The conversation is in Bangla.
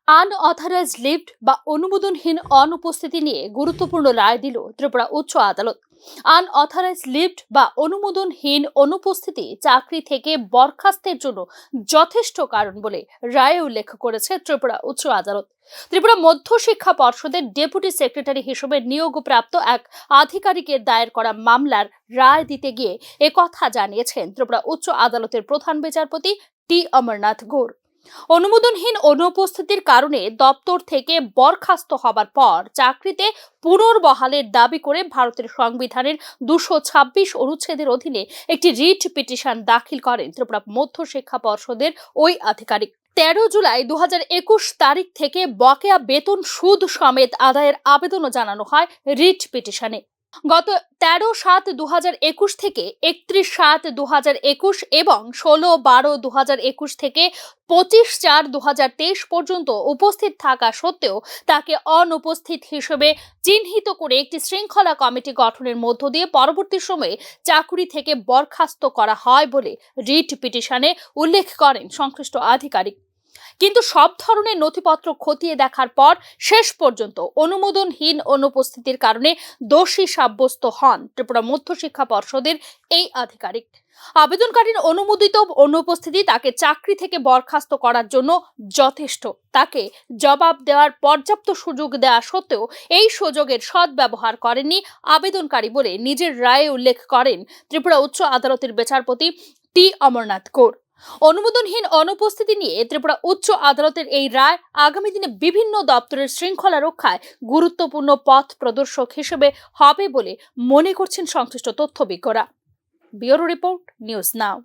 আনঅথরাইজড লিভড বা অনুমোদনহীন অনুপস্থিতি নিয়ে গুরুত্বপূর্ণ রায় দিল ত্রিপুরা উচ্চ আদালত। আনঅথরাইজড লিভড বা অনুমোদনহীন অনুপস্থিতি চাকরি থেকে বরখাস্তের জন্য যথেষ্ট কারণ বলে রায়ে উল্লেখ করেছে ত্রিপুরা উচ্চ আদালত। ত্রিপুরা মধ্য শিক্ষা পর্ষদের ডেপুটি সেক্রেটারি হিসেবে নিয়োগপ্রাপ্ত এক আধিকারিকের দায়ের করা মামলার রায় দিতে গিয়ে একথা জানিয়েছেন ত্রিপুরা উচ্চ আদালতের প্রধান বিচারপতি টি অমরনাথ গৌর। অনুমোদনহীন অনুপস্থিতির কারণে দপ্তর থেকে বরখাস্ত হবার পর চাকরিতে পুনর্বহালের দাবি করে ভারতের সংবিধানের 226 অনুচ্ছেদের অধীনে একটি রিট পিটিশন দাখিল করেন ত্রিপুরা মধ্য শিক্ষা পর্ষদের ওই আধিকারিক। 13 জুলাই 2021 তারিখ থেকে বকেয়া বেতন সুদ সমেত আদায়ের আবেদনও জানানো হয় রিট পিটিশনে। গত 13/7/2021 থেকে 31/7/2021 এবং 16/12/2021 থেকে 25/4/2023 পর্যন্ত উপস্থিত থাকা সত্ত্বেও তাকে অনুপস্থিত হিসেবে চিহ্নিত করে একটি শৃঙ্খলা কমিটি গঠনের মধ্য দিয়ে পরবর্তী সময়ে চাকরি থেকে বরখাস্ত করা হয় বলে রিট পিটিশনে উল্লেখ করেন সংশ্লিষ্ট আধিকারিক। কিন্তু সব ধরনের নথিপত্র খতিয়ে দেখার পর শেষ পর্যন্ত অনুমোদনহীন অনুপস্থিতির কারণে দোষী সাব্যস্ত হন ত্রিপুরা মধ্য শিক্ষা পর্ষদের এই আধিকারিক। আবেদনকারীর অনুমোদিত অনুপস্থিতি তাকে চাকরি থেকে বরখাস্ত করার জন্য যথেষ্ট। তাকে জবাব দেওয়ার পর্যাপ্ত সুযোগ দেওয়া সত্ত্বেও এই সুযোগের সদ্ব্যবহার করেননি আবেদনকারী বলে নিজের রায়ে উল্লেখ করেন ত্রিপুরা উচ্চ আদালতের বিচারপতি টি অমরনাথ গৌর। অনুমোদনহীন অনুপস্থিতি নিয়ে ত্রিপুরা উচ্চ আদালতের এই রায় আগামী দিনে বিভিন্ন দপ্তরের শৃঙ্খলা রক্ষায় গুরুত্বপূর্ণ পথ প্রদর্শক হিসেবে হবে বলে মনে করছেন সংশ্লিষ্ট তথ্যবিজ্ঞরা। ব্যুরো রিপোর্ট, নিউজ নাও।